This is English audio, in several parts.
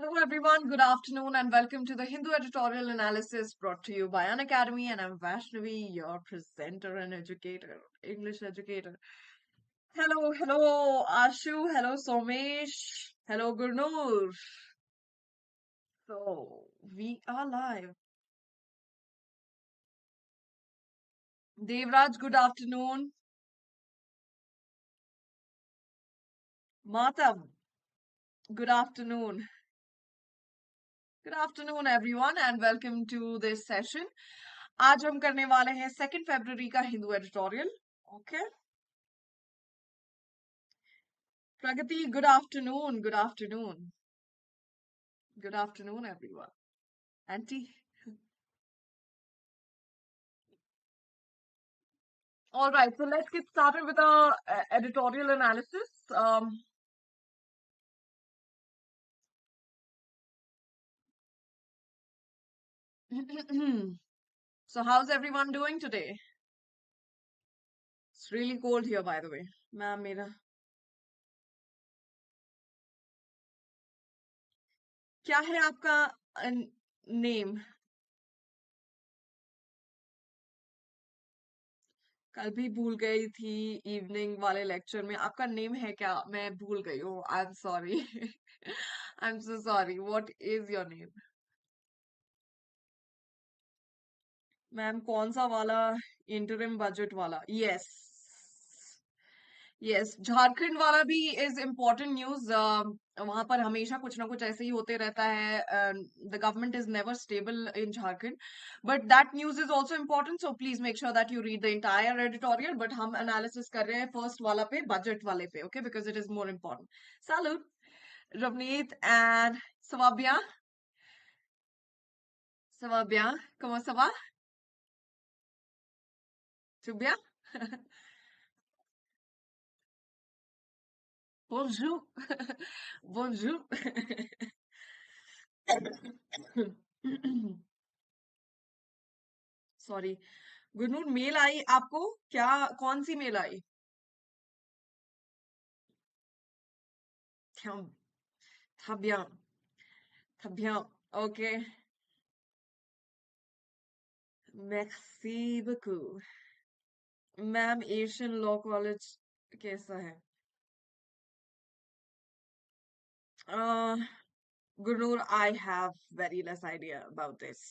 Hello everyone, good afternoon and welcome to the Hindu editorial analysis brought to you by An Academy, and I'm Vaishnavi, your presenter and educator, English educator. Hello Ashu, hello Somesh, hello Gurnur. So we are live. Devraj, good afternoon. Matam, good afternoon. Good afternoon everyone and welcome to this session. आज हम करने वाले हैं 2 फरवरी का Hindu editorial. Okay. Pragati, good afternoon. Good afternoon. Good afternoon, everyone. Auntie. All right, so let's get started with our editorial analysis. So, how's everyone doing today? It's really cold here, by the way. Ma'am, मेरा क्या है आपका name? कल भी भूल गई थी evening वाले लेक्चर में. आपका नेम है क्या? मैं भूल गई हूँ. I am sorry. I am so sorry. What is your name? Ma'am कौन सा वाला? इंटरिम बजट वाला? यस. यस, झारखंड वाला भी इज इम्पोर्टेंट न्यूज. वहां पर हमेशा कुछ ना कुछ ऐसे ही होते रहता है. The government is never stable in Jharkhand, but that news is also important, so please make sure that you read the entire editorial. But हम एनालिसिस कर रहे हैं फर्स्ट वाला पे, बजट वाले पे. Okay, because it is more important. Salute Ravneet and Savabia. Savabia, comment ça va? Tout bien? Bonjour. Bonjour. Sorry. Gunoor, mail आई आपको क्या? कौन सी मेल आई? Très très bien. Très bien. Ok. Merci beaucoup. Ma'am Asian law college कैसा है? uh, गुनूर, I have very less idea about this.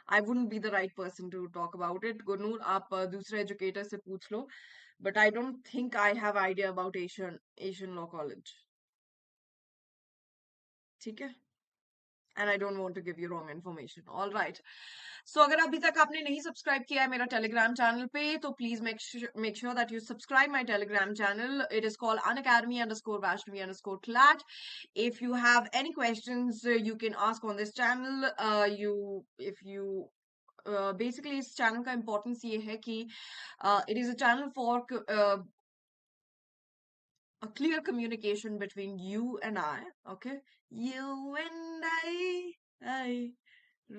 I wouldn't be the right person to talk about it. Gurnoor, आप दूसरे educator से पूछ लो. But I don't think I have idea about Asian Law College. ठीक है? And I don't want to give you wrong information. All right. So अगर अभी तक आपने नहीं सब्सक्राइब किया है मेरा टेलीग्राम चैनल पे, तो please make sure that you subscribe my telegram channel. It is called unacademy_Vaishnavi_CLAT. If you have any questions, you can ask on this channel. Basically इस चैनल का इम्पोर्टेंस ये है कि it is a channel for a clear communication between you and I. Okay, you and I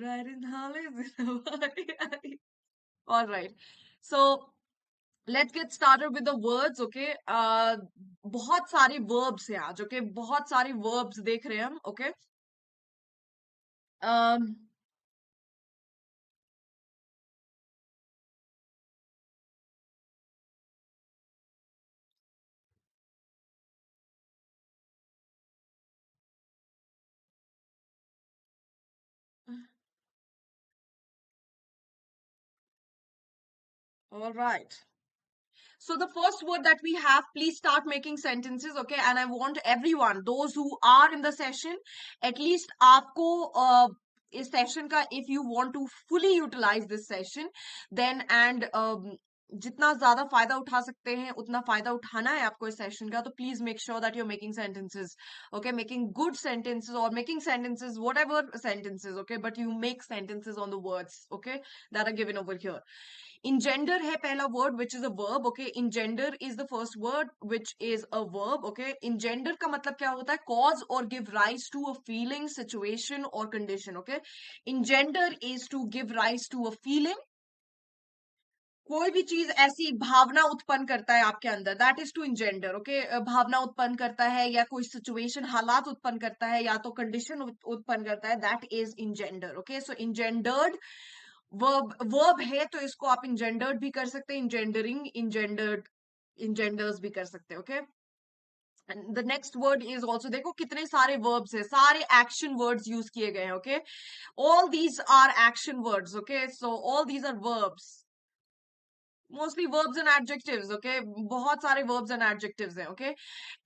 ride in Harleys in Hawaii. All right, so let's get started with the words. Okay, बहुत सारी verbs हैं आज. Okay, बहुत सारी verbs देख रहे हैं हम. Okay. um all right. So the first word that we have, please start making sentences, okay? And I want everyone, those who are in the session, at least आपको इस session का, if you want to fully utilize this session, then and जितना ज्यादा फायदा उठा सकते हैं उतना फायदा उठाना है आपको इस सेशन का, तो please make sure that you are making sentences. Okay, making good sentences और making sentences, whatever sentences. Okay, but you make sentences on the words, okay, that are given over here. Engender है पहला word which is a verb. Okay, engender is the first word which is a verb. Okay, engender का मतलब क्या होता है? Cause or give rise to a feeling, situation or condition. Okay, engender is to give rise to a feeling, कोई भी चीज ऐसी भावना उत्पन्न करता है आपके अंदर, दैट इज टू इंजेंडर, ओके। भावना उत्पन्न करता है या कोई सिचुएशन हालात उत्पन्न करता है या तो कंडीशन उत्पन्न करता है, that is engender, okay. So engendered verb है तो इसको आप इंजेंडर्ड भी कर सकते हैं, इंजेंडरिंग, इंजेंडर्ड, इंजेंडर्स भी कर सकते हैं, okay. The next word is also, देखो कितने सारे वर्ब्स है, सारे एक्शन वर्ड्स यूज किए गए हैं, okay. All these are action words, okay. So all these are verbs, mostly verbs and adjectives, okay, बहुत सारे verbs and adjectives हैं, okay.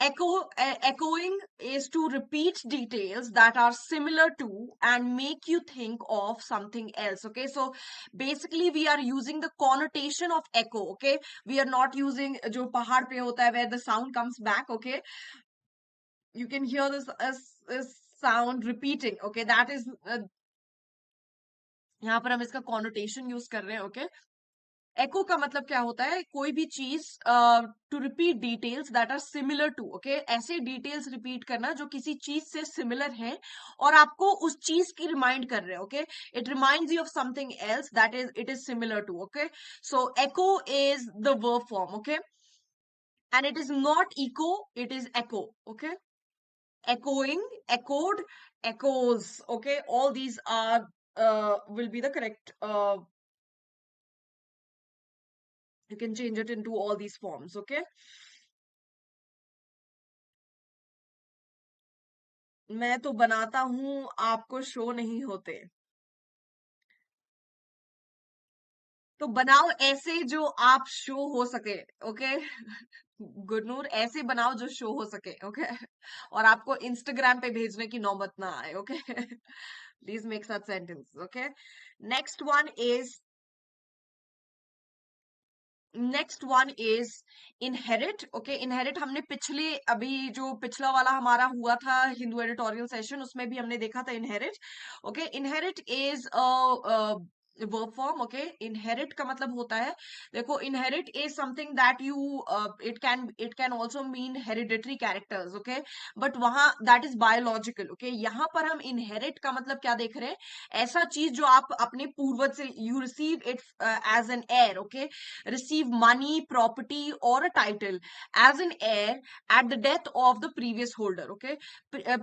Echoing is to repeat details that are similar to and make you think of something else, okay. So basically we are using the connotation of echo, okay. We are not using जो पहाड़ पे होता है where the sound comes back, okay. You can hear this sound repeating, okay. That is यहाँ पर हम इसका connotation use कर रहे हैं, okay. एको का मतलब क्या होता है, कोई भी चीज to repeat details that are similar to, okay. ऐसे डिटेल्स रिपीट करना जो किसी चीज से सिमिलर है और आपको उस चीज की रिमाइंड कर रहे हैं, okay. It reminds you of something else that is it is similar to, okay. So echo is the verb form, okay, and it is not echo, it is echo, okay. echoing, echoed, echoes, okay. All these are will be the correct, you can change it into all these forms, okay. मैं तो बनाता हूँ, आपको show नहीं होते। तो बनाओ ऐसे जो आप शो हो सके, ओके। गुरनूर, ऐसे बनाओ जो शो हो सके, ओके। और आपको इंस्टाग्राम पे भेजने की नौबत ना आए, okay. Please make such sentence, okay. Next one is next one is inherit, okay. Inherit हमने पिछले, अभी जो पिछला वाला हमारा हुआ था हिंदू एडिटोरियल सेशन, उसमें भी हमने देखा था inherit, okay. Inherit is verb form, okay. Inherit का मतलब होता है, देखो inherit is something that you, it can also mean hereditary characters, okay, but वहां दैट इज बायोलॉजिकल, ओके। यहाँ पर हम इनहेरिट का मतलब क्या देख रहे हैं, ऐसा चीज जो आप अपने पूर्वज से, you receive it as an heir, okay, receive money, property, or a title as an heir at the death of the previous holder, okay.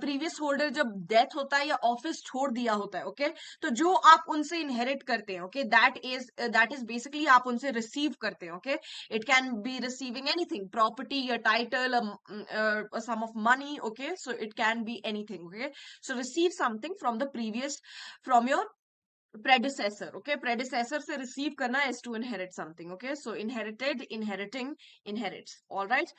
previous holder जब death होता है या office छोड़ दिया होता है, okay, तो जो आप उनसे inherit करते हैं, okay, that is basically आप उनसे receive करते हैं, okay. It can be receiving anything, property, a title, a sum of money, okay. So it can be anything, okay. So receive something from the previous, from your predecessor, okay. Predecessor से receive करना is to inherit something, okay. So inherited, inheriting, inherits, all right.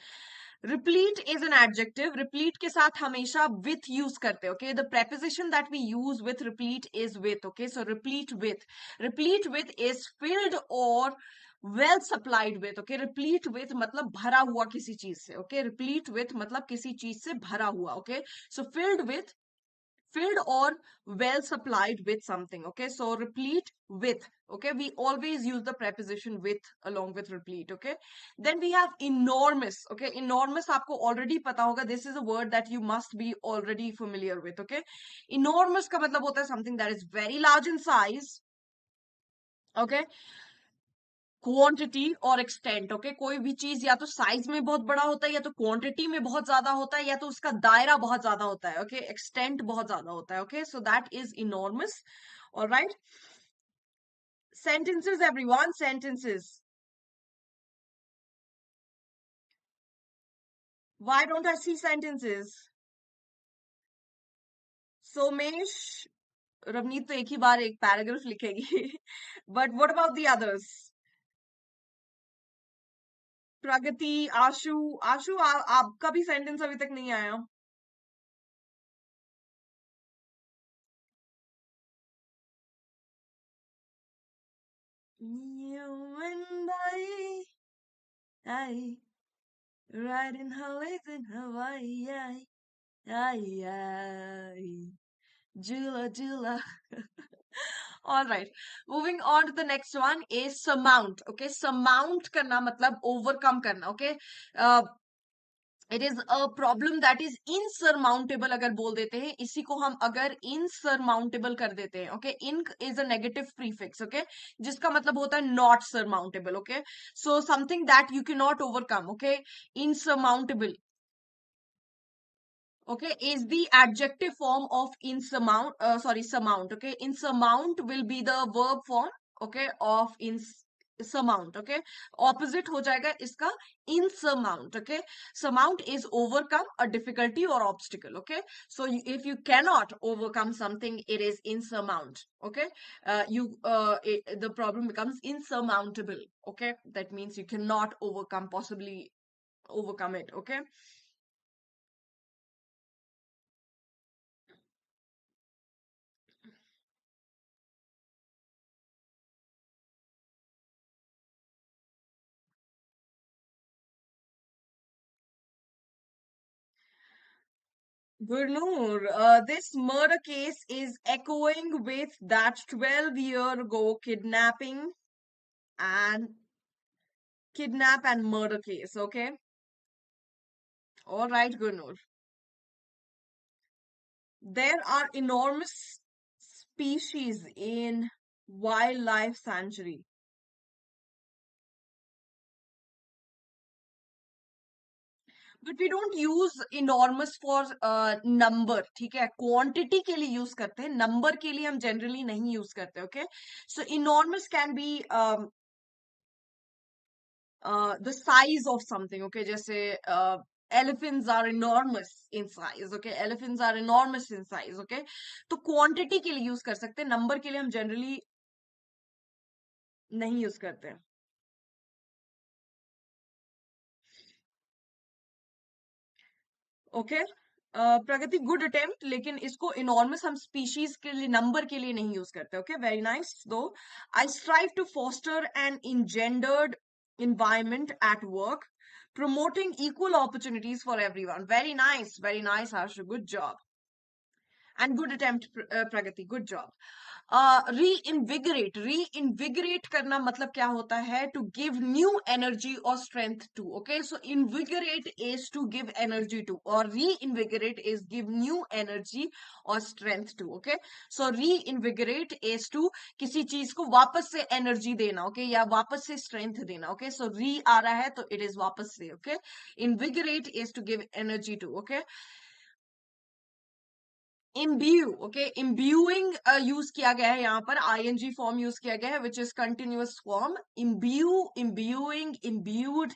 replete is an adjective, replete के साथ हमेशा with use करते हैं, okay. The preposition that we use with replete is with, okay. So replete with is filled or well supplied with, okay. replete with मतलब भरा हुआ किसी चीज से, okay. replete with मतलब किसी चीज से भरा हुआ, okay. So filled or well supplied with something, okay. So replete with, okay, we always use the preposition with along with replete, okay. Then we have enormous, okay. Enormous आपको already पता होगा, this is a word that you must be already familiar with, okay. Enormous का मतलब होता है something that is very large in size, okay. Quantity और extent, okay. कोई भी चीज या तो साइज में बहुत बड़ा होता है या तो क्वांटिटी में बहुत ज्यादा होता है या तो उसका दायरा बहुत ज्यादा होता है, ओके। एक्सटेंट बहुत ज्यादा होता है, okay. So that is enormous, alright. sentences everyone, sentences. Why don't I see sentences? Somesh, Ravneet तो एक ही बार एक पैराग्राफ लिखेगी, but what about the others? Pragati, Ashu, Ashu आपका भी सेंटेंस अभी तक नहीं आया। You and I riding highways in Hawaii, Jula, Jula. All right. Moving on to the next one is surmount. Okay, surmount करना मतलब overcome करना. Okay, uh, it is a problem that is insurmountable अगर बोल देते हैं, इसी को हम अगर इनसरमाउंटेबल कर देते हैं, okay, in is a negative prefix, okay, जिसका मतलब होता है not surmountable, okay, so something that you can not overcome, okay, insurmountable, okay, is the adjective form of insurmount, sorry, surmount, okay, insurmount will be the verb form, okay, of in surmount, okay, opposite हो जाएगा इसका insurmount, okay, surmount is overcome a difficulty or obstacle, okay, so if you cannot overcome something, it is insurmount, okay, the problem becomes insurmountable, okay, that means you cannot overcome, possibly overcome it, okay. Gurnur, this murder case is echoing with that 12-year ago and kidnap and murder case, okay? All right, Gurnur. There are enormous species in wildlife sanctuary. But we don't use enormous for number, ठीक है? Quantity के लिए use करते हैं, number के लिए हम generally नहीं use करते, okay? So enormous can be the size of something, okay, जैसे elephants are enormous in size, okay, elephants are enormous in size, okay, तो quantity के लिए use कर सकते हैं, number के लिए हम generally नहीं use करते हैं, okay. प्रगति गुड अटेम्प्ट, लेकिन इसको इनॉर्मस हम स्पीशीज के लिए नंबर के लिए नहीं यूज करते, okay, very nice though. I strive to foster an engendered environment at work, promoting equal opportunities for everyone. Very nice, Harsh. Good job. And good attempt, Pragati. Good job. Reinvigorate करना मतलब क्या होता है? To give new energy or strength to. Okay, so invigorate is to give energy to, or reinvigorate is give new energy or strength to. Okay, so reinvigorate is to किसी चीज को वापस से एनर्जी देना, ओके, या वापस से strength देना, ओके, सो री आ रहा है तो इट इज वापस से, okay. Invigorate is to give energy to, okay. Imbue, okay, imbuing use किया गया है यहाँ पर, आईएनजी फॉर्म यूज किया गया है, which is continuous form. Imbue, imbuing, imbued,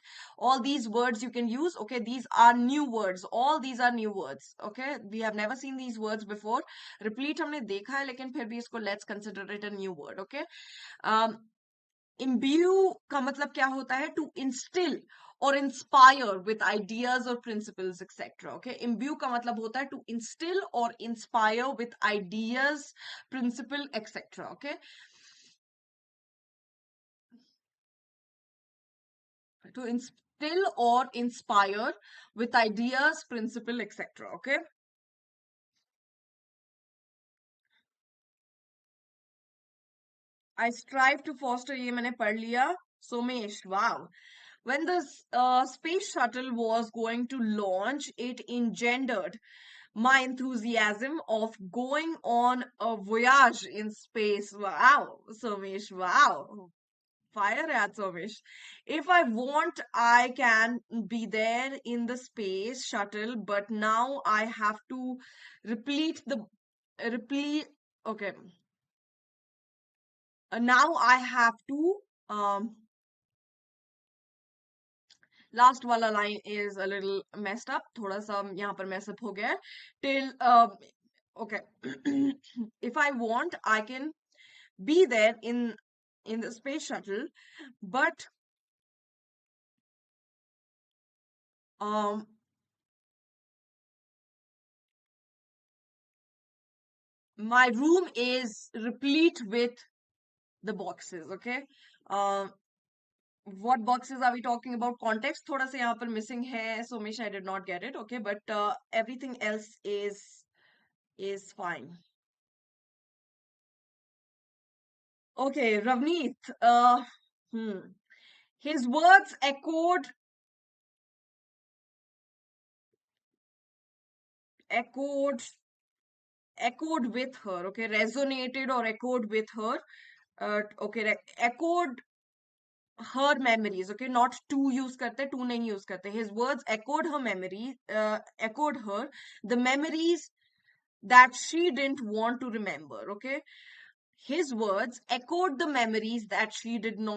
all these words you can use, okay, these are new words, all these are new words, okay, we have never seen these words before. Repeat हमने देखा है, लेकिन फिर भी इसको let's consider it a new word, okay. Imbue का मतलब क्या होता है? टू इंस्टिल और इंस्पायर विथ आइडियाज और प्रिंसिपल्स एक्सेट्रा, ओके. इम्ब्यू का मतलब होता है टू इंस्टिल और inspire with ideas, principle etcetera, okay. To instill or inspire with ideas, principle, etc. Okay. I strive to foster, ये मैंने पढ़ लिया. Somesh, wow. When the space shuttle was going to launch, it engendered my enthusiasm of going on a voyage in space. Wow, Somesh, wow. Fire at Somesh. If I want, I can be there in the space shuttle, but now I have to replete the replete. Okay, now I have to um last वाला line is a little messed up, थोड़ा सा यहाँ पर mess up हो गया है. Till okay, if I want I can be there in the space shuttle, but um my room is replete with the boxes, okay. um what boxes are we talking about? Context थोड़ा सा यहाँ पर missing है, so Misha, I did not get it, okay, but everything else is fine. Okay, Ravneet, hmm. His words echoed echoed echoed with her, okay, resonated or echoed with her, okay, echoed her memories, okay, not to use karte, to nahi use karte. His words echoed her memories, echoed her the memories that she didn't want to remember, okay. His words echoed the memories that she didn't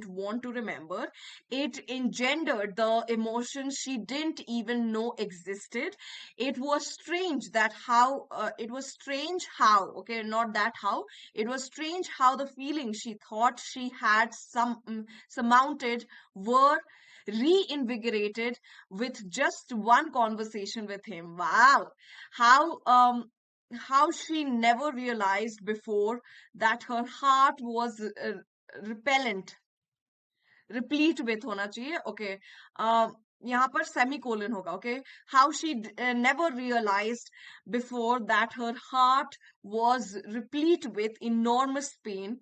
want to remember. It engendered the emotions she didn't even know existed. It was strange how, okay, not that how, it was strange how the feelings she thought she had surmounted were reinvigorated with just one conversation with him. Wow. how um how she never realized before that her heart was repellent replete with होना चाहिए, okay. यहाँ पर semicolon होगा, okay. How she never realized before that her heart was replete with enormous pain.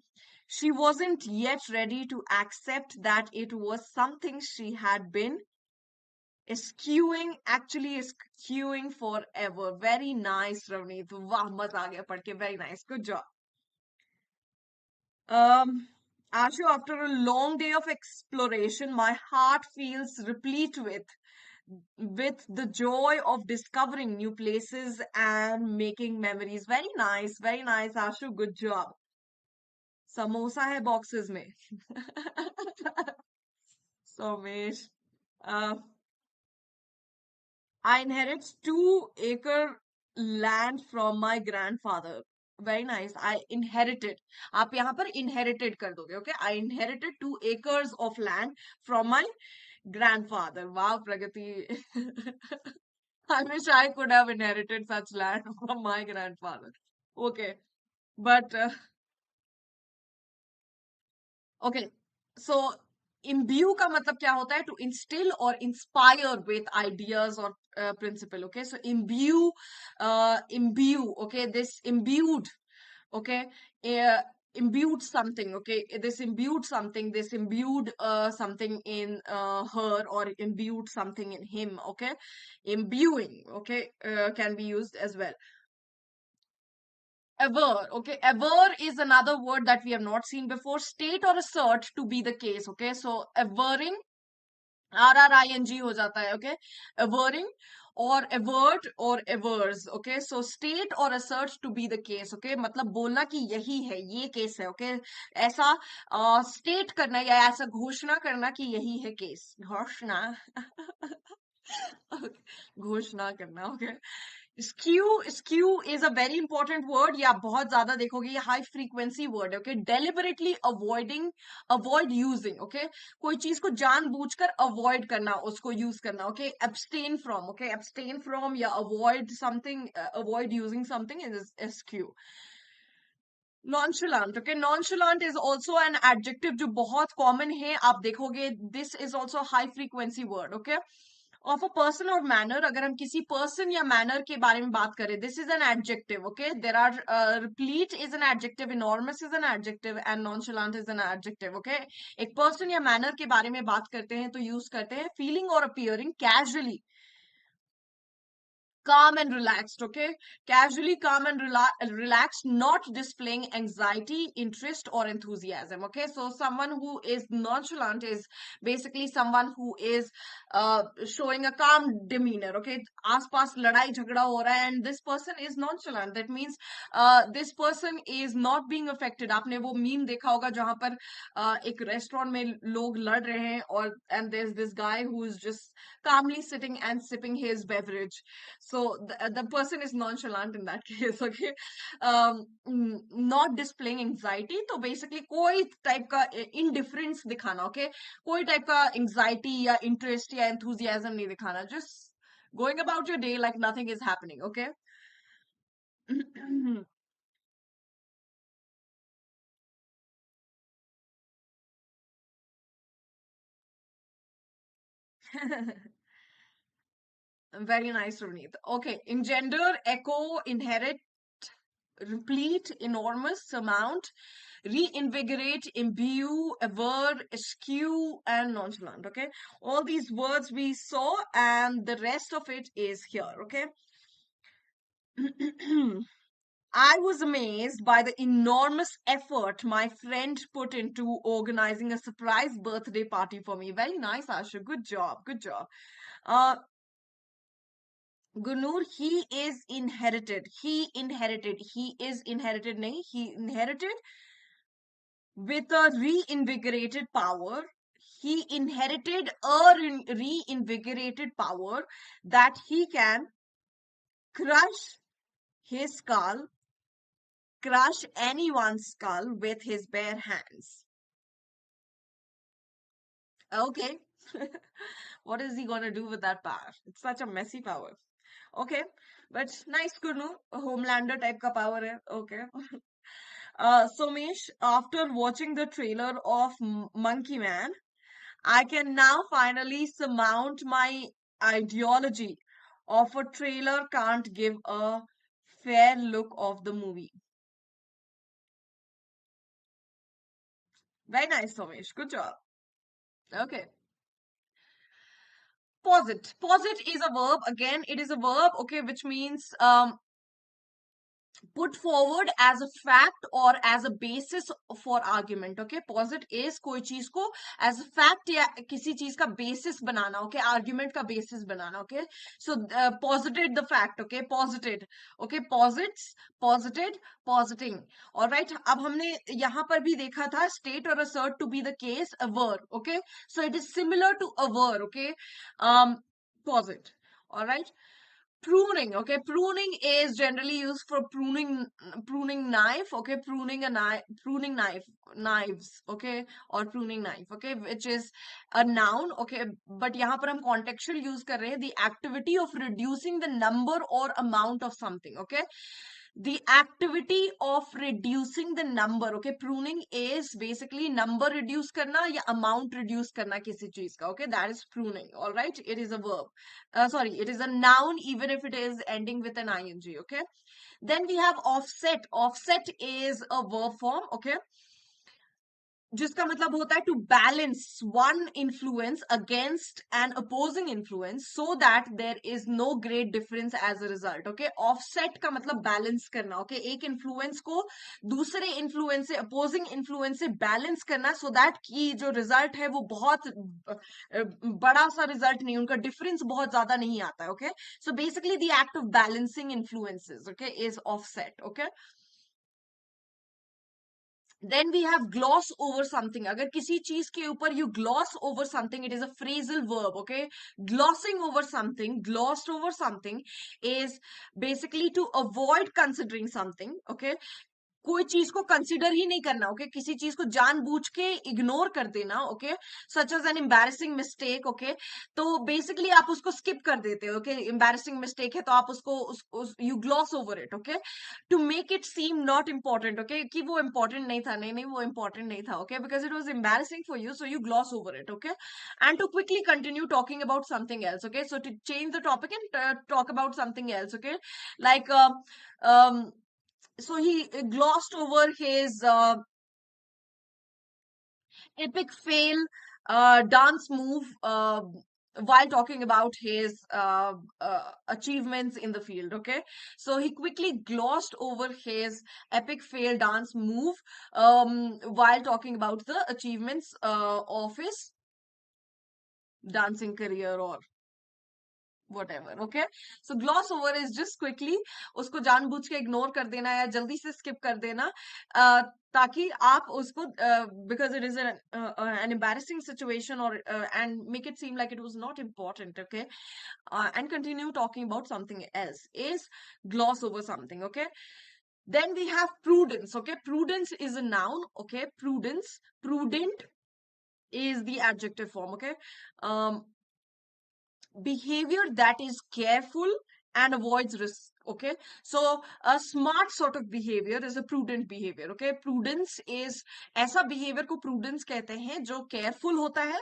She wasn't yet ready to accept that it was something she had been eschewing forever. Very nice, Ravneet. Wow, मजा आ गया पढ़ के. Very nice. Good job. Um, Ashu, after a long day of exploration, my heart feels replete with the joy of discovering new places and making memories. Very nice, Ashu. Good job. Samosa है boxes में. Somesh. Uh, I inherit 2 acre land from my grandfather. Very nice. I inherited. आप यहाँ पर inherited कर दोगे, okay? I inherited 2 acres of land from my grandfather. Wow, Pragati. I wish I could have inherited such land from my grandfather. Okay, but okay. So imbue का मतलब क्या होता है? To instill or inspire with ideas or principle. Okay, so imbue. Okay, this imbued. Okay, uh, imbued something. Okay, this imbued something in her, or imbued something in him. Okay, imbuing. Okay, can be used as well. Aver, okay, aver is another word that we have not seen before. State or assert to be the case, okay. So averring, RRING हो जाता है, okay. Averring or avert or avers, okay. So state or assert to be the case, okay. मतलब बोलना कि यही है, ये case है, okay. ऐसा state करना या ऐसा घोषणा करना कि यही है केस. घोषणा. Okay. घोषणा करना, okay. Skew is a very important word. या बहुत ज्यादा देखोगे, ये high frequency word है, okay. Deliberately avoid using, okay. कोई चीज को जानबूझकर avoid करना, उसको use करना, okay. Abstain from, okay. Abstain from या avoid something, avoid using something is skew. Nonchalant, okay. Nonchalant is also an adjective जो बहुत common है. आप देखोगे, this is also a high frequency word, okay. Of a person or manner, अगर हम किसी person या manner के बारे में बात करें, this is an adjective, okay. There are replete is an adjective, enormous is an adjective, and nonchalant is an adjective, okay. एक person या manner के बारे में बात करते हैं तो use करते हैं feeling or appearing casually, calm and relaxed, okay. Casually calm and relaxed, not displaying anxiety, interest or enthusiasm, okay. So someone who is nonchalant is basically someone who is showing a calm demeanor, okay. आसपास लड़ाई झगड़ा हो रहा है and this person is nonchalant. That means this person is not being affected. आपने वो meme देखा होगा जहां पर एक रेस्टोरेंट में लोग लड़ रहे हैं और and there's this guy who is just calmly sitting and sipping his beverage. So the person is nonchalant in that case, okay. Not displaying anxiety, तो basically कोई type का indifference दिखाना, okay. कोई type का anxiety या interest या enthusiasm नहीं दिखाना, just going about your day like nothing is happening, okay. Very nice, Ravneet. Okay, engender, echo, inherit, replete, enormous, surmount, reinvigorate, imbue, aver, eschew, and nonchalant. Okay, all these words we saw, and the rest of it is here. Okay. I was amazed by the enormous effort my friend put into organizing a surprise birthday party for me. Very nice, Asha. Good job. Good job. Uh, Gunur, he is inherited, nahi, he inherited with a reinvigorated power. He inherited a reinvigorated power that he can crush his skull, crush anyone's skull with his bare hands. Okay. What is he gonna do with that power? It's such a messy power. Okay. But nice, Gunu. A Homelander type ka power hai. Okay. Somesh, after watching the trailer of Monkey Man, I can now finally surmount my ideology of a trailer can't give a fair look of the movie. Very nice, Somesh. Good job. Okay. Posit. Posit is a verb. Again, it is a verb, okay, which means put forward as a fact or as a basis for argument. Okay, posit is कोई चीज को as a fact या किसी चीज का basis बनाना. Okay, argument का basis banana. Okay, so posited the fact. Okay, posited. Okay, posits, posited, positing. All right, अब हमने यहाँ पर भी देखा था state or assert to be the case, aver. Okay, so it is similar to aver. Okay, posit. All right. Pruning. Okay, pruning is generally used for pruning knife. Okay, pruning knives. Okay, or pruning knife. Okay, which is a noun. Okay, but यहाँ पर हम contextual use कर रहे हैं, the activity of reducing the number or amount of something. Okay, the activity of reducing the number. Okay, pruning is basically number reduce करना या amount reduce करना किसी चीज का. Okay, that is pruning. All right, it is a verb. Sorry, it is a noun even if it is ending with an ing. Okay, then we have offset. Offset is a verb form. Okay, जिसका मतलब होता है to balance one influence against an opposing influence so that there is no great difference as a result. Okay, offset का मतलब balance करना. Okay, एक influence को दूसरे influence से opposing influence से balance करना so that कि जो result है वो बहुत बड़ा सा result नहीं, उनका difference बहुत ज्यादा नहीं आता है. Okay, so basically the act of balancing influences, okay, is offset. Okay, then we have gloss over something. अगर किसी चीज के ऊपर you gloss over something, it is a phrasal verb. Okay, glossing over something, glossed over something is basically to avoid considering something. Okay, कोई चीज को consider ही नहीं करना. ओके, किसी चीज को जानबूझ के इग्नोर कर देना. Okay, such as an embarrassing mistake. Okay, तो बेसिकली आप उसको स्किप कर देते हो. ओके, एम्बैरेसिंग मिस्टेक है तो आप उसको you gloss over it. Okay, to make it seem not important. Okay, कि वो इम्पॉर्टेंट नहीं था. नहीं नहीं, वो इम्पॉर्टेंट नहीं था. Okay, because it was embarrassing for you, so you gloss over it. Okay, and to quickly continue talking about something else. Okay, so to change the topic and talk about something else. Okay, like so he glossed over his epic fail dance move while talking about his achievements in the field. Okay, so he quickly glossed over his epic fail dance move while talking about the achievements of his dancing career or whatever. Okay, so gloss over is just quickly उसको जानबूझ के ignore कर देना या जल्दी से skip कर देना ताकि आप उसको because it is an embarrassing situation or and make it seem like it was not important. Okay, and continue talking about something else is gloss over something. Okay, then we have prudence. Okay, prudence is a noun. Okay, prudent is the adjective form. Okay, behavior that is careful and avoids risk. Okay, so a smart sort of behavior is a prudent behavior. Okay, prudence is ऐसा behavior को prudence कहते हैं जो careful होता है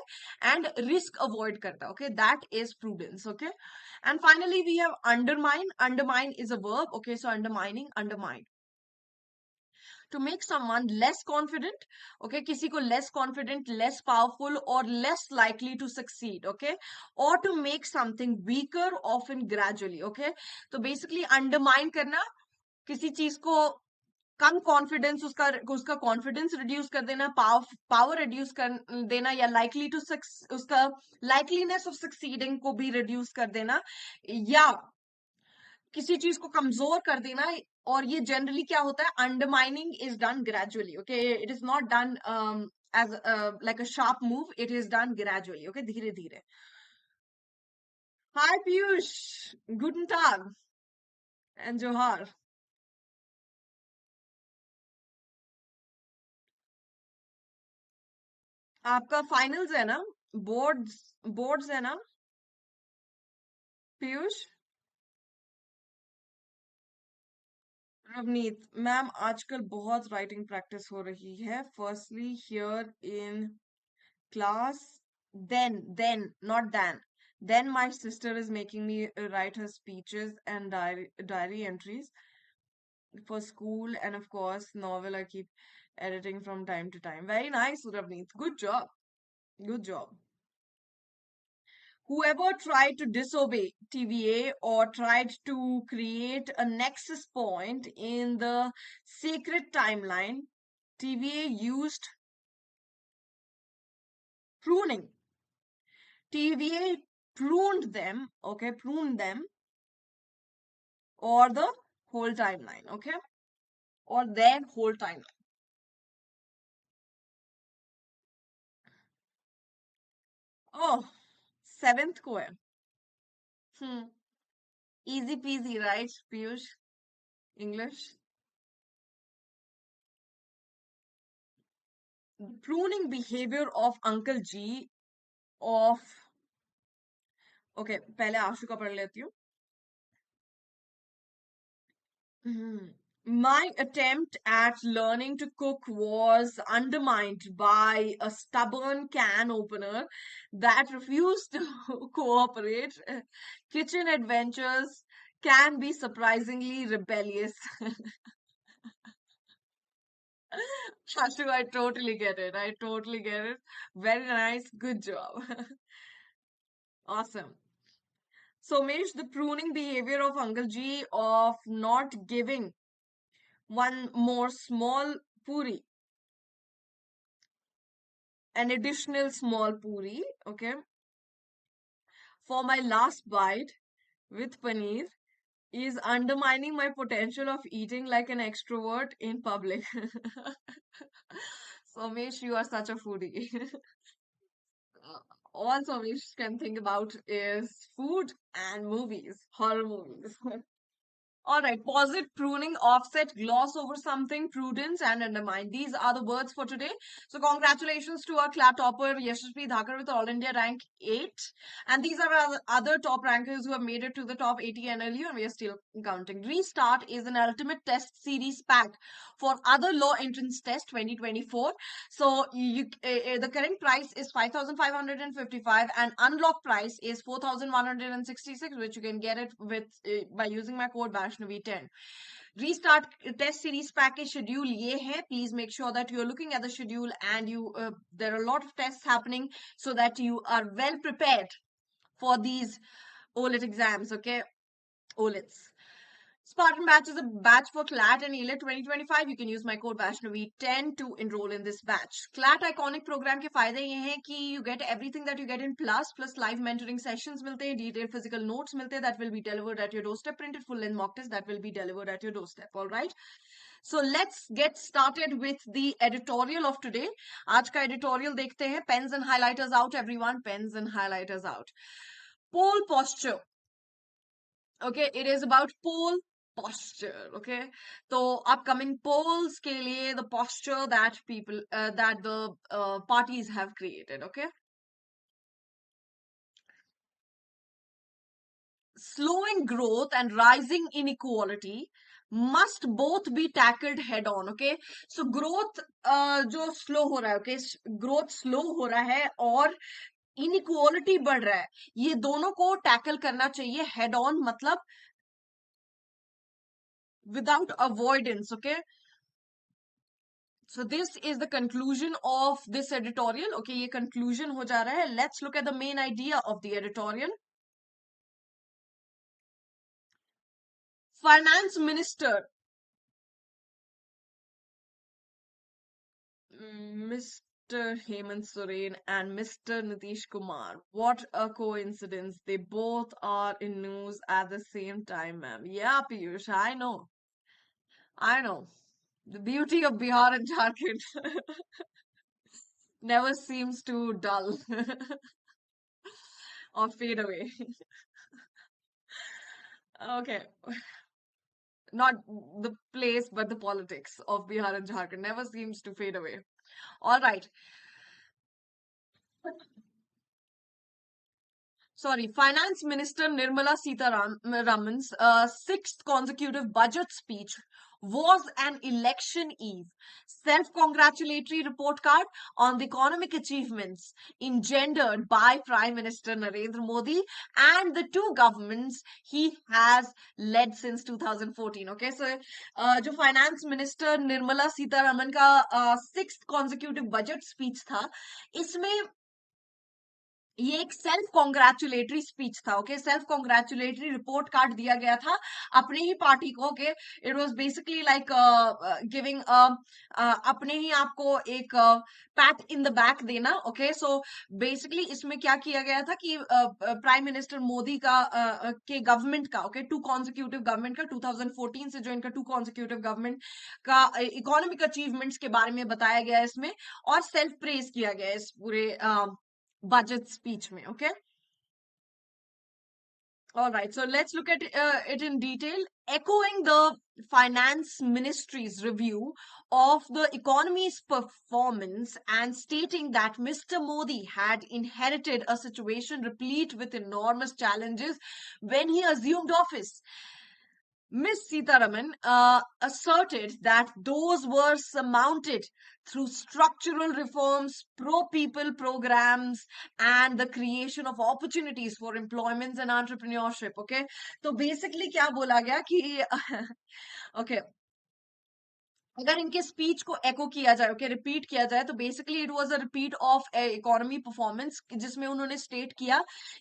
and risk avoid करता है. Okay, that is prudence. Okay, and finally we have undermine. Undermine is a verb. Okay, so undermining, undermine. to make someone less confident, okay, किसी को less confident, less powerful or less likely to succeed, okay, or to make something weaker, often gradually, okay. तो basically undermine करना, किसी चीज को कम confidence, उसका उसका confidence reduce कर देना, पावर रिड्यूस कर देना, या लाइकली टू उसका लाइकलीनेस ऑफ सक्सीडिंग को भी रिड्यूस कर देना, या किसी चीज को कमजोर कर देना. और ये जनरली क्या होता है, undermining is done gradually, okay, it is not done as like a sharp move, it is done gradually, okay, धीरे धीरे. हाय पीयूष, गुडन टाग एंड जोहार. आपका फाइनल्स है ना, बोर्ड्स बोर्ड्स है ना पीयूष? रवनीत मैम, आजकल बहुत राइटिंग प्रैक्टिस हो रही है, firstly here in class, then not then my sister is making me write her speeches and diary entries for school, and of course novel I keep editing from time to time. Very nice, Ravneet, good job, good job. Whoever tried to disobey TVA or tried to create a nexus point in the sacred timeline, TVA used pruning. TVA pruned them, okay, pruned them, or the whole timeline, okay, or their whole timeline. Oh, seventh को है. Hmm. Easy peasy, right, Piyush? English. Pruning behavior of Uncle G of. Okay, पहले आशु का पढ़ लेती हूँ. My attempt at learning to cook was undermined by a stubborn can opener that refused to cooperate. Kitchen adventures can be surprisingly rebellious. Ashu, I totally get it. I totally get it. Very nice. Good job. Awesome. So, Mesh, the pruning behavior of Uncle G of not giving one more small puri, an additional small puri, okay, for my last bite with paneer is undermining my potential of eating like an extrovert in public. Somesh, you are such a foodie. All Somesh can think about is food and movies, horror movies. All right, pause it, pruning, offset, gloss over something, prudence, and undermine. These are the words for today. So, congratulations to our CLAT topper, Yashasvi Dhakar, with All India rank 8. And these are our other top rankers who have made it to the top 80 and earlier, and we are still counting. Restart is an ultimate test series pack for other law entrance test 2024. So, the current price is 5,555 and unlock price is 4,166, which you can get it with by using my code Vaishnavi10. Restart test series package schedule ye hai. Please make sure that you're looking at the schedule and you there are a lot of tests happening so that you are well prepared for these OLET exams, okay? OLETs. Spartan Batch is a batch for CLAT and ELET 2025. You can use my code Vaishnavi10 to enroll in this batch. CLAT Iconic program के फायदे ये हैं कि you get everything that you get in plus live mentoring sessions मिलते हैं, detailed physical notes मिलते हैं that will be delivered at your doorstep, printed full length mock test that will be delivered at your doorstep. All right. So let's get started with the editorial of today. आज का editorial देखते हैं. Pens and highlighters out, everyone. Pens and highlighters out. Pole posture. Okay, it is about pole posture. Okay, so upcoming polls के लिए the posture that people that the parties have created. Okay, slowing growth and rising inequality must both be tackled head on. Okay, so growth जो slow हो रहा है, okay, growth slow हो रहा है और inequality बढ़ रहा है, ये दोनों को tackle करना चाहिए head on, मतलब without avoidance. Okay, So this is the conclusion of this editorial. Okay, ये conclusion हो जा रहा है. Let's look at the main idea of the editorial. Finance Minister Mr. Hemant Soren and Mr. Nitish Kumar. What a coincidence. They both are in news at the same time, ma'am. Yeah, Piyush, I know. I know. The beauty of Bihar and Jharkhand never seems to dull or fade away. Okay. Not the place, but the politics of Bihar and Jharkhand never seems to fade away. All right. Sorry, Finance Minister Nirmala Sitharaman's sixth consecutive budget speech was an election eve self-congratulatory report card on the economic achievements engendered by Prime Minister Narendra Modi and the two governments he has led since 2014. Okay, so जो finance minister Nirmala Sitharaman का sixth consecutive budget speech था, इसमें ये एक self congratulatory speech था. Okay, self congratulatory report card दिया गया था अपने ही पार्टी को. Okay, it was basically like giving अपने ही आपको एक पैट इन द बैक देना. ओके, सो बेसिकली इसमें क्या किया गया था कि प्राइम मिनिस्टर मोदी का के गवर्नमेंट का, ओके, टू कॉन्जिक्यूटिव गवर्नमेंट का 2014 से जो इनका टू कॉन्जिक्यूटिव गवर्नमेंट का इकोनॉमिक अचीवमेंट्स के बारे में बताया गया है इसमें, और सेल्फ प्रेज किया गया है इस पूरे budget speech mein. Okay, all right, so let's look at it in detail. Echoing the finance ministry's review of the economy's performance and stating that Mr. Modi had inherited a situation replete with enormous challenges when he assumed office, Ms. Sitharaman asserted that those were surmounted through structural reforms, pro-people programs, and the creation of opportunities for employment and entrepreneurship. Okay, तो basically क्या बोला गया कि okay, अगर इनके speech को एको किया जाए, ओके, रिपीट किया जाए, तो basically it was a repeat of economy performance, जिसमें उन्होंने स्टेट किया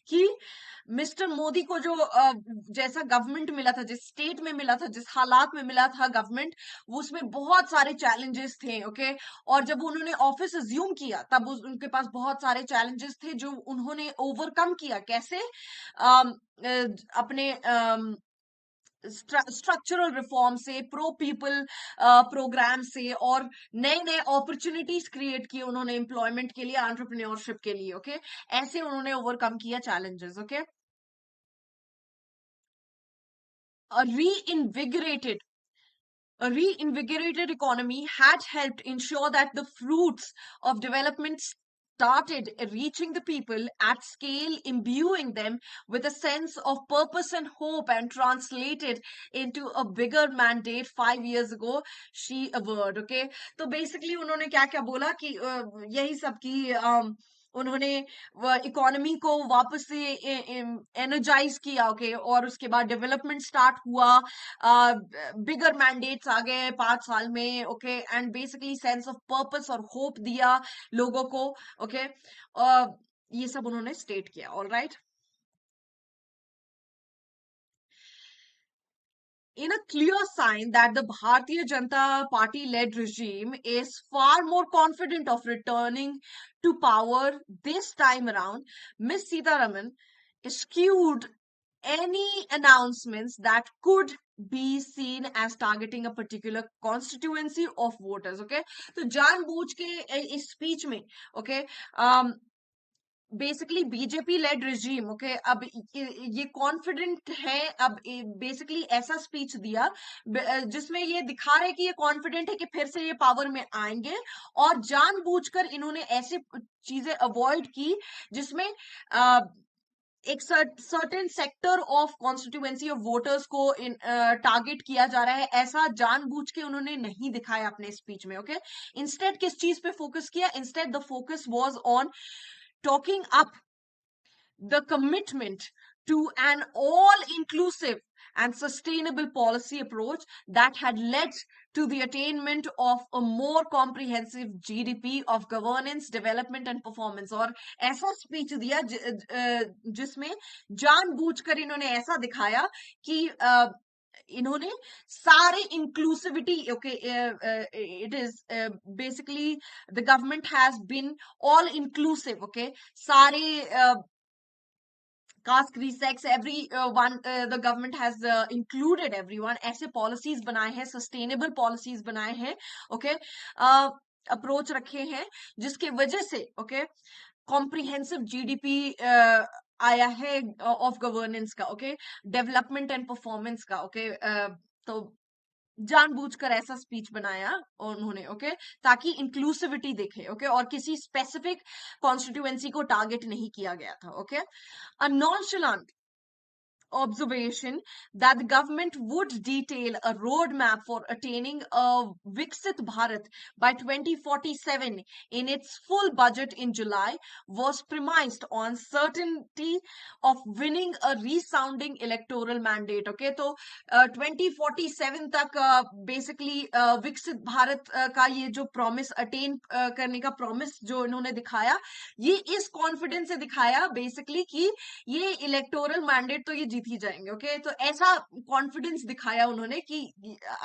कि मिस्टर मोदी को जो जैसा गवर्नमेंट मिला था, जिस स्टेट में मिला था, जिस हालात में मिला था गवर्नमेंट, वो उसमें बहुत सारे चैलेंजेस थे. ओके, और जब उन्होंने ऑफिस अज्यूम किया तब उनके पास बहुत सारे चैलेंजेस थे जो उन्होंने ओवरकम किया. कैसे? अपने स्ट्रक्चरल रिफॉर्म से, प्रो पीपल प्रोग्राम से, और नए नए अपॉर्चुनिटीज क्रिएट किए उन्होंने एम्प्लॉयमेंट के लिए, एंटरप्रेन्योरशिप के लिए. ओके, ऐसे उन्होंने ओवरकम किया challenges. Okay, reinvigorated a reinvigorated economy had helped ensure that the fruits of development started reaching the people at scale, imbuing them with a sense of purpose and hope, and translated into a bigger mandate 5 years ago, she averred. Okay, तो basically उन्होंने क्या क्या बोला कि यही सब की उन्होंने इकोनॉमी को वापस से एनर्जाइज किया. ओके, और उसके बाद डेवलपमेंट स्टार्ट हुआ, बिगर मैंडेट्स आ गए 5 साल में. Okay, and basically sense of purpose और होप दिया लोगों को. ओके, ये सब उन्होंने स्टेट किया. All right, in a clear sign that the Bharatiya Janata Party led regime is far more confident of returning to power this time around, Ms. Sitharaman eschewed any announcements that could be seen as targeting a particular constituency of voters. Okay, तो जानबूझ के इस speech में, okay, basically BJP lead regime, okay, अब ये confident है. अब basically ऐसा स्पीच दिया जिसमें ये दिखा रहे कि ये कॉन्फिडेंट है कि फिर से ये पावर में आएंगे, और जानबूझकर इन्होंने ऐसे चीजें अवॉइड की जिसमें एक certain sector of constituency of voters को टारगेट किया जा रहा है, ऐसा जानबूझ के उन्होंने नहीं दिखाया अपने स्पीच में. ओके, इंस्टेड किस चीज पे फोकस किया? Instead the focus was on talking up the commitment to an all-inclusive and sustainable policy approach that had led to the attainment of a more comprehensive GDP of governance, development and performance. और ऐसा speech दिया जिसमें जानबूझकर इन्होंने ऐसा दिखाया कि इन्होंने सारे inclusivity, okay, it is basically the government has been all inclusive, okay, सारे caste, creed, sex, every one, the government has included everyone. ऐसे policies बनाए हैं, sustainable policies बनाए हैं, okay, approach रखे हैं जिसके वजह से, okay, comprehensive GDP आया है of governance का, okay, development and performance का, okay, तो जानबूझकर ऐसा स्पीच बनाया उन्होंने, ओके, ताकि इंक्लूसिविटी दिखे, ओके, और किसी स्पेसिफिक कॉन्स्टिट्यूएंसी को टारगेट नहीं किया गया था, okay. A nonchalant observation that the government would detail a roadmap for attaining a Viksit Bharat by 2047 in its full budget in July was premised on certainty of winning a resounding electoral mandate. Okay, तो 2047 तक basically विकसित भारत का ये जो promise attain करने का promise जो इन्होंने दिखाया, ये इस confidence से दिखाया basically कि ये इलेक्टोरल मैंडेट तो ये जीत ही जाएंगे, ओके. तो ऐसा कॉन्फिडेंस दिखाया उन्होंने कि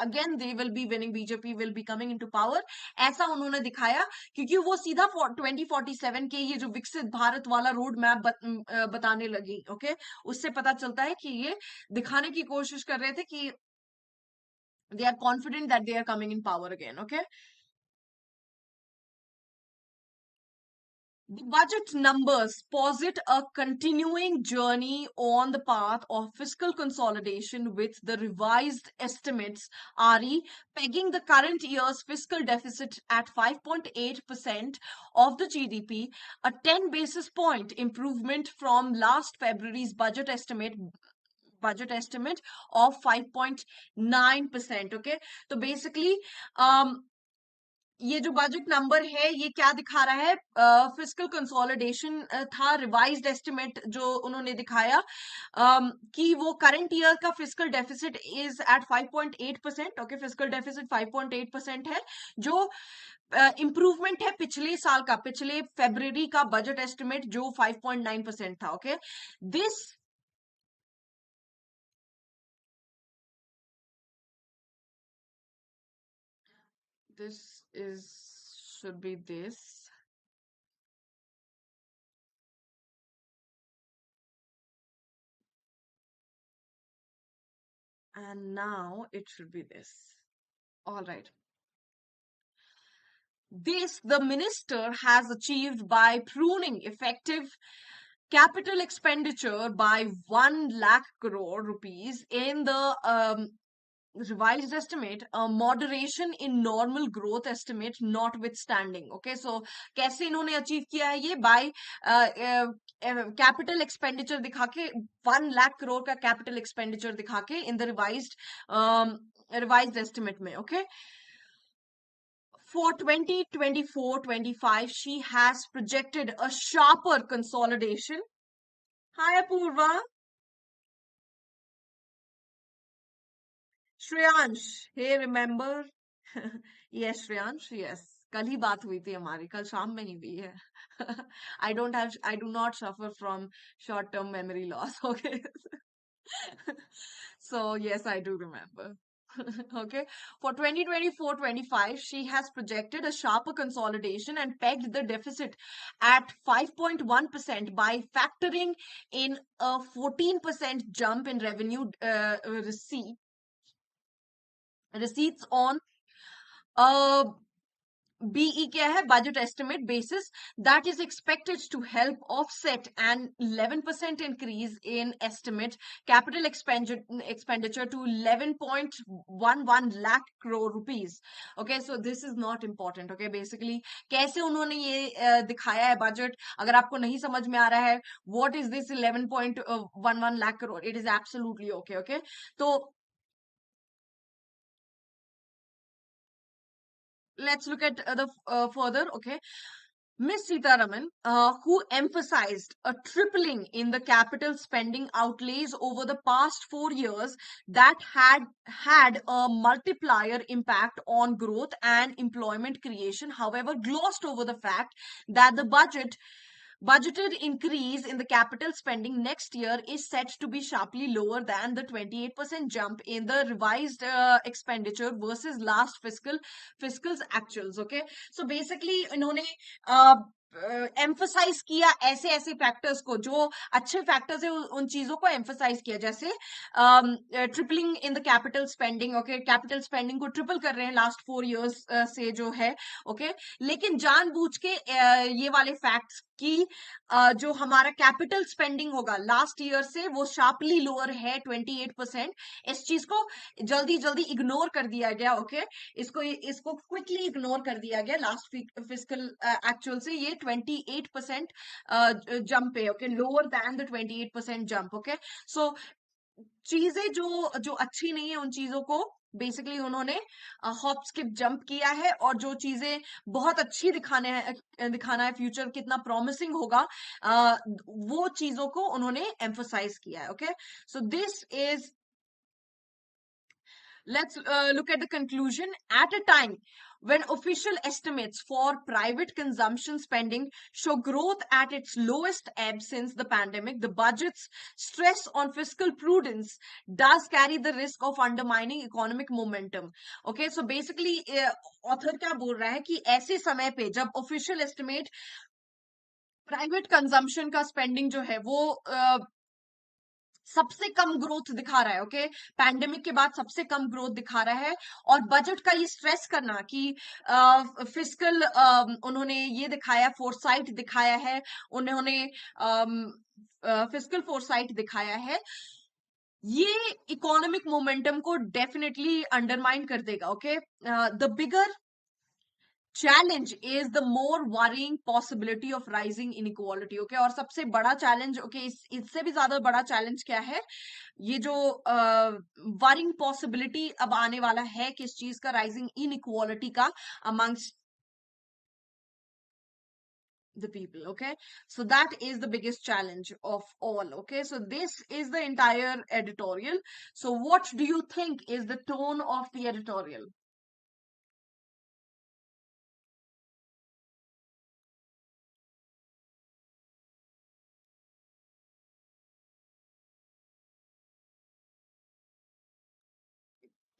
again they will be winning, BJP will be coming into power, ऐसा उन्होंने दिखाया क्योंकि वो सीधा 2047 के ये जो विकसित भारत वाला रोड मैप बताने लगी, ओके. उससे पता चलता है कि ये दिखाने की कोशिश कर रहे थे कि they are confident that they are coming in power again, okay. The budget numbers posit a continuing journey on the path of fiscal consolidation, with the revised estimates RE pegging the current year's fiscal deficit at 5.8% of the GDP, a 10 basis point improvement from last February's budget estimate of 5.9%. Okay, so basically ये जो budget number है ये क्या दिखा रहा है, fiscal consolidation था, revised estimate जो उन्होंने दिखाया कि वो करंट ईयर का fiscal deficit is at 5.8%. Okay, fiscal deficit 5.8% है, जो इम्प्रूवमेंट है पिछले साल का, पिछले फरवरी का बजट एस्टिमेट जो 5.9% था. Okay, this this is should be this. And now it should be this. All right. This the minister has achieved by pruning effective capital expenditure by 1 lakh crore rupees in the revised estimate, a moderation in normal growth estimate notwithstanding. Okay, so कैसे इन्होंने achieve किया है ये, by capital expenditure दिखा के, 1 लाख करोड़ का capital expenditure दिखा के इन द रिवाइज्ड एस्टिमेट में. Okay, for 2024-25 she has projected a sharper consolidation. Hi Apurva. Shreyansh, hey remember. Yes Shreyansh, yes, कल ही बात हुई थी हमारी, कल शाम में ही हुई है. I do not suffer from short term memory loss. Okay, so yes, I do remember. Okay, for 2024-25 she has projected a sharper consolidation and pegged the deficit at 5.1% by factoring in a 14% jump in revenue receipts on BE क्या है, budget estimate basis, that is expected to help offset an 11% increase in estimate capital expenditure to 11.11 lakh crore rupees. Okay, so this is not important. Okay, basically कैसे उन्होंने ये दिखाया है budget, अगर आपको नहीं समझ में आ रहा है what is this 11.11 lakh crore, it is absolutely okay. Okay, तो let's look at the further. Okay, Miss Sitaraman, who emphasized a tripling in the capital spending outlays over the past 4 years that had a multiplier impact on growth and employment creation, however, glossed over the fact that the budgeted increase in the capital spending next year is set to be sharply lower than the 28% jump in the revised expenditure versus last fiscal's actuals. Okay, so basically इन्होंने emphasise किया ऐसे ऐसे factors को, जो अच्छे factors है उन चीजों को एम्फसाइज किया, जैसे tripling in the capital spending. Okay, capital spending को ट्रिपल कर रहे हैं लास्ट 4 इयर्स से जो है। ओके, लेकिन जानबूझ के ये वाले फैक्ट्स की जो हमारा कैपिटल स्पेंडिंग होगा लास्ट ईयर से वो शार्पली लोअर है 28%। इस चीज को जल्दी जल्दी इग्नोर कर दिया गया। ओके, इसको क्विकली इग्नोर कर दिया गया लास्ट फिजिकल एक्चुअल से। ये 28% जंप है। Okay, lower than the 28% jump. Okay, so चीजें जो जो अच्छी नहीं है उन चीजों को बेसिकली उन्होंने हॉप स्किप जंप किया है, और जो चीजें बहुत अच्छी दिखाना है फ्यूचर कितना प्रॉमिसिंग होगा, वो चीजों को उन्होंने एम्फोसाइज किया है। Okay, so this is, let's look at the conclusion. At a time when official estimates for private consumption spending show growth at its lowest ebb since the pandemic, the budget's stress on fiscal prudence does carry the risk of undermining economic momentum. Okay, so basically author क्या बोल रहा है कि ऐसे समय पे जब official estimate private consumption का स्पेंडिंग जो है वो सबसे कम ग्रोथ दिखा रहा है। ओके, पैंडेमिक के बाद सबसे कम ग्रोथ दिखा रहा है, और बजट का ये स्ट्रेस करना कि फिस्कल उन्होंने ये दिखाया, फोरसाइट दिखाया है, उन्होंने फिस्कल फोरसाइट दिखाया है, ये इकोनॉमिक मोमेंटम को डेफिनेटली अंडरमाइन कर देगा। Okay, the bigger challenge is the more worrying possibility of rising inequality. Okay, और सबसे बड़ा चैलेंज, ओके, इससे भी ज्यादा बड़ा चैलेंज क्या है, ये जो वरिंग पॉसिबिलिटी अब आने वाला है किस चीज का, राइजिंग इनइक्वालिटी का amongst the people. Okay, so that is the biggest challenge of all. Okay, so this is the entire editorial. So what do you think is the tone of the editorial?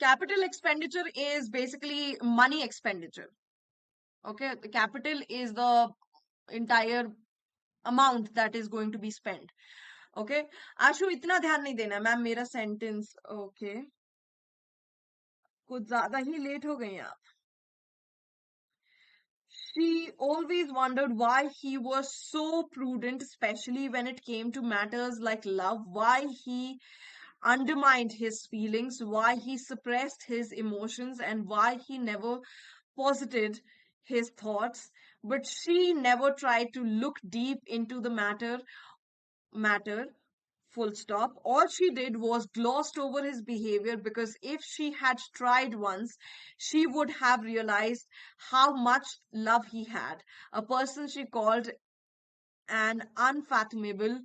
Capital expenditure is basically money expenditure. Okay, the capital is the entire amount that is going to be spent. Okay, आशु इतना ध्यान नहीं देना ma'am, मेरा sentence. Okay, कुछ ज्यादा ही late हो गई आप। She always wondered why he was so prudent, especially when it came to matters like love, why he undermined his feelings, why he suppressed his emotions, and why he never posited his thoughts. But she never tried to look deep into the matter. Full stop. All she did was glossed over his behavior, because if she had tried once, she would have realized how much love he had. A person she called an unfathomable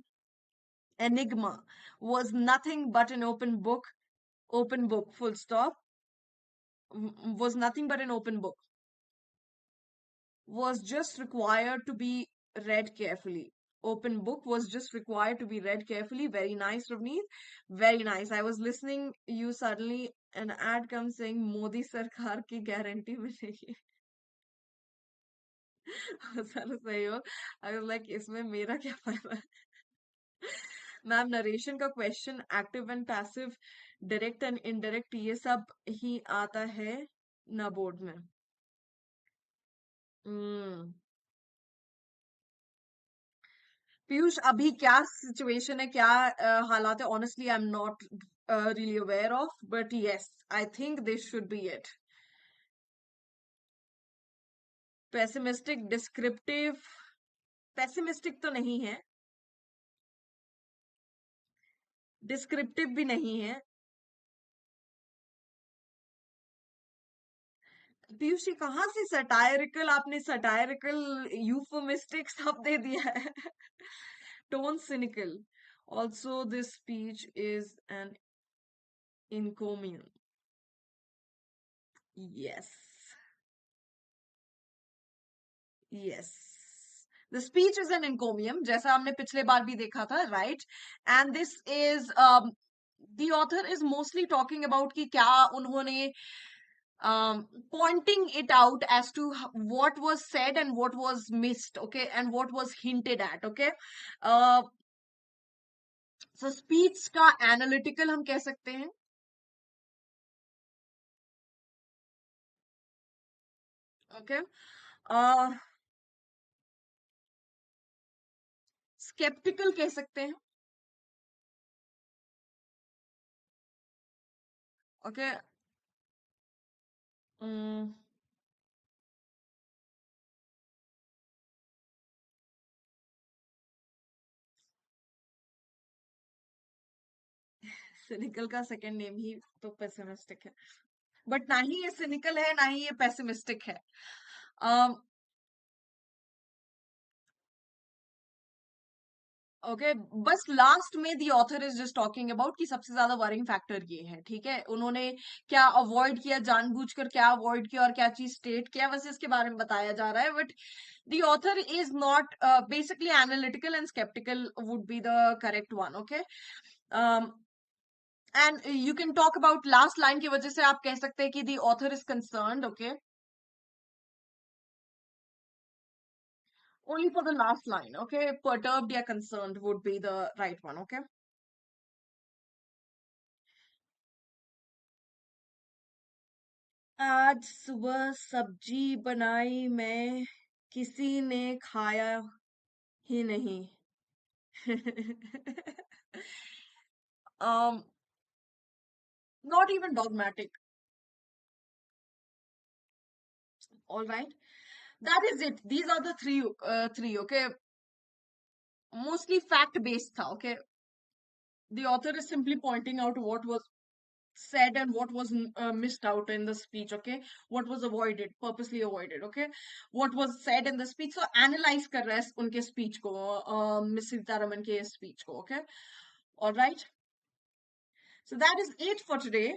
enigma was nothing but an open book, full stop, was nothing but an open book, was just required to be read carefully. Open book was just required to be read carefully. Very nice, Ravneet. Very nice. I was listening, you suddenly an ad comes saying Modi Sarkar की guarantee मिलेगी। Sir सही हो। I was like इसमें मेरा क्या फायदा है? Ma'am, narration का question, active and passive, direct and indirect, ये सब ही आता है ना बोर्ड में। हम्म, पीयूष, अभी क्या सिचुएशन है, क्या हालात है, honestly I am not really aware of, but yes, I think this should be it. Pessimistic, descriptive, pessimistic तो नहीं है, descriptive भी नहीं है। पीयूष जी कहाँ से सटायरिकल, आपने सटायरिकल यूफोमिस्टिक सब दे दिया है. Tone cynical. Also, this speech is an encomium. Yes. Yes. The speech is an encomium, जैसा हमने पिछले बार भी देखा था, right? And this is the author is mostly talking about कि क्या उन्होंने pointing it out as to what was said and what was missed, okay, and what was hinted at, okay. uh, so speech का analytical हम कह सकते हैं, okay. uh, skeptical कह सकते हैं, okay. um, cynical का second name ही तो pessimistic है, बट ना ही ये cynical है ना ही ये pessimistic है. um, ओके बस लास्ट में दी author is just talking about कि सबसे ज्यादा वरिंग फैक्टर ये है, ठीक है, उन्होंने क्या अवॉइड किया, जानबूझकर क्या अवॉइड किया और क्या चीज स्टेट किया, बस इसके बारे में बताया जा रहा है. But the author is not basically analytical and sceptical would be the correct one, okay. And you can talk about last line की वजह से आप कह सकते हैं कि the author is concerned, okay, only for the last line, okay, perturbed या concerned would be the right one, okay. आज सुबह सब्जी बनाई मैं, किसी ने खाया ही नहीं. um Not even dogmatic. All right, that is it. These are the three, okay, mostly fact based tha, okay. The author is simply pointing out what was said and what was missed out in the speech, okay, what was avoided, purposely avoided, okay, what was said in the speech. So analyze कर रहा है उनके speech को, miss Sitharaman के speech को, okay. All right, so that is it for today.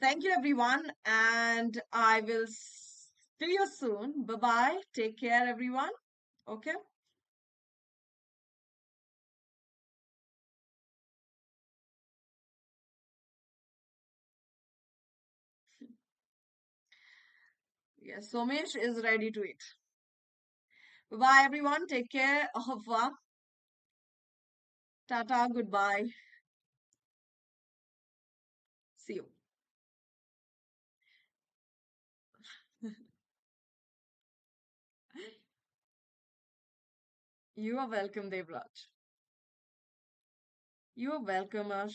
Thank you everyone, and I will see you soon. Bye bye, take care everyone, okay. Yes, Somesh is ready to eat. Bye bye everyone, take care, au revoir, tata, goodbye, see you. You are welcome, Devraj. You are welcome, Ash.